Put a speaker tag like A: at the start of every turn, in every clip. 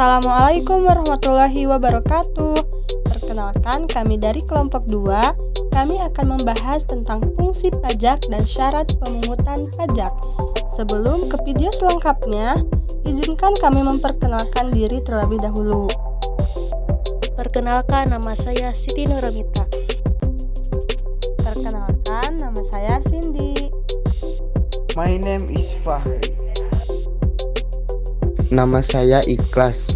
A: Assalamualaikum warahmatullahi wabarakatuh. Perkenalkan, kami dari kelompok 2. Kami akan membahas tentang fungsi pajak dan syarat pemungutan pajak. Sebelum ke video selengkapnya, izinkan kami memperkenalkan diri terlebih dahulu.
B: Perkenalkan, nama saya Siti Nurmita.
A: Perkenalkan, nama saya Cindy.
C: My name is Fahri.
D: Nama saya Ikhlas.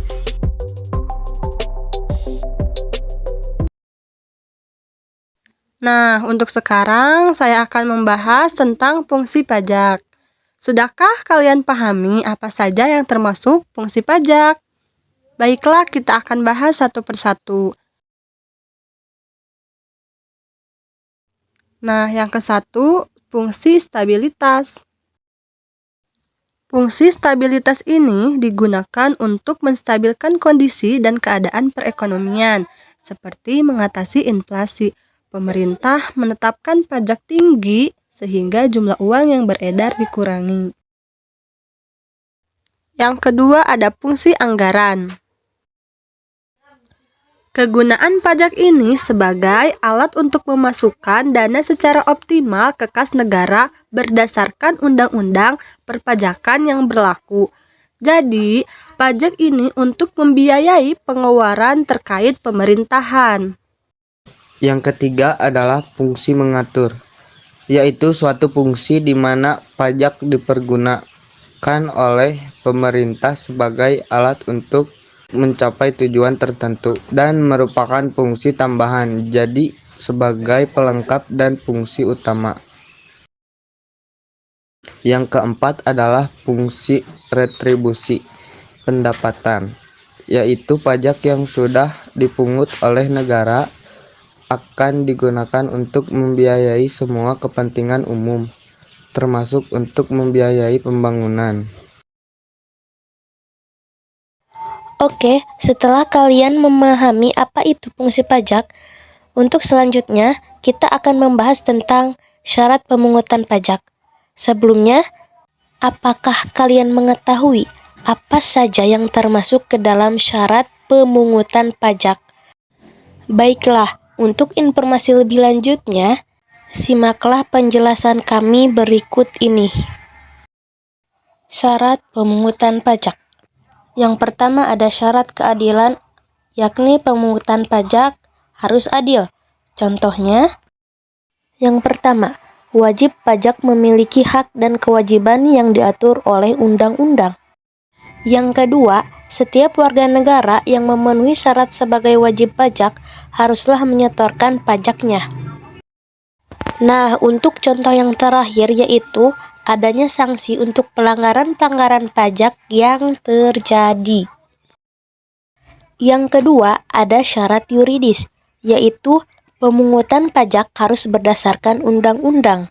A: Nah, untuk sekarang saya akan membahas tentang fungsi pajak. Sudahkah kalian pahami apa saja yang termasuk fungsi pajak? Baiklah, kita akan bahas satu persatu. Nah, yang ke-1, fungsi stabilitas. Fungsi stabilitas ini digunakan untuk menstabilkan kondisi dan keadaan perekonomian, seperti mengatasi inflasi. Pemerintah menetapkan pajak tinggi sehingga jumlah uang yang beredar dikurangi. Yang kedua ada fungsi anggaran. Kegunaan pajak ini sebagai alat untuk memasukkan dana secara optimal ke kas negara berdasarkan undang-undang perpajakan yang berlaku. Jadi, pajak ini untuk membiayai pengeluaran terkait pemerintahan.
D: Yang ketiga adalah fungsi mengatur, yaitu suatu fungsi di mana pajak dipergunakan oleh pemerintah sebagai alat untuk mencapai tujuan tertentu dan merupakan fungsi tambahan, jadi sebagai pelengkap dan fungsi utama. Yang keempat adalah fungsi retribusi pendapatan, yaitu pajak yang sudah dipungut oleh negara akan digunakan untuk membiayai semua kepentingan umum, termasuk untuk membiayai pembangunan.
B: Oke, setelah kalian memahami apa itu fungsi pajak, untuk selanjutnya kita akan membahas tentang syarat pemungutan pajak. Sebelumnya, apakah kalian mengetahui apa saja yang termasuk ke dalam syarat pemungutan pajak? Baiklah, untuk informasi lebih lanjutnya, simaklah penjelasan kami berikut ini. Syarat pemungutan pajak. Yang pertama ada syarat keadilan, yakni pemungutan pajak harus adil. Contohnya, yang pertama, wajib pajak memiliki hak dan kewajiban yang diatur oleh undang-undang. Yang kedua, setiap warga negara yang memenuhi syarat sebagai wajib pajak haruslah menyetorkan pajaknya. Nah, untuk contoh yang terakhir yaitu adanya sanksi untuk pelanggaran-pelanggaran pajak yang terjadi. Yang kedua, ada syarat yuridis, yaitu pemungutan pajak harus berdasarkan undang-undang.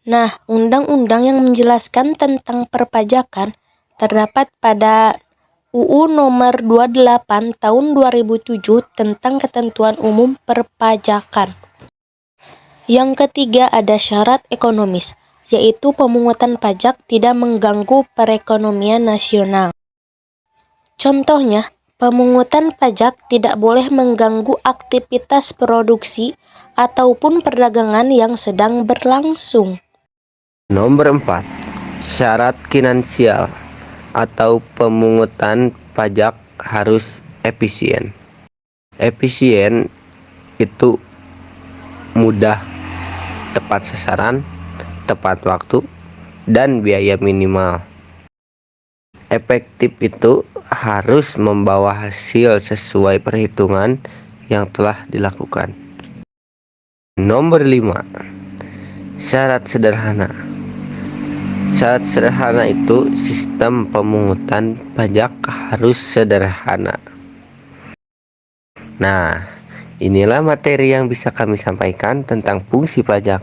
B: Nah, undang-undang yang menjelaskan tentang perpajakan terdapat pada UU nomor 28 tahun 2007 tentang ketentuan umum perpajakan. Yang ketiga ada syarat ekonomis, yaitu pemungutan pajak tidak mengganggu perekonomian nasional. Contohnya, pemungutan pajak tidak boleh mengganggu aktivitas produksi ataupun perdagangan yang sedang berlangsung.
C: Nomor 4. Syarat finansial atau pemungutan pajak harus efisien. Efisien itu mudah, tepat sasaran, tepat waktu, dan biaya minimal. Efektif itu harus membawa hasil sesuai perhitungan yang telah dilakukan. Nomor 5. Syarat sederhana. Syarat sederhana itu sistem pemungutan pajak harus sederhana. Nah, inilah materi yang bisa kami sampaikan tentang fungsi pajak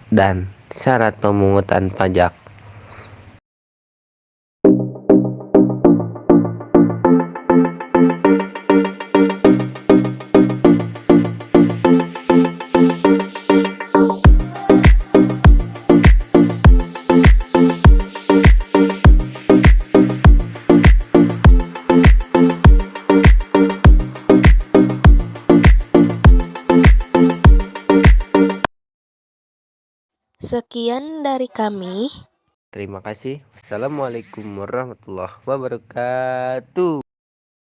C: dan syarat pemungutan pajak.
B: Sekian dari kami.
C: Terima kasih. Wassalamualaikum warahmatullahi wabarakatuh.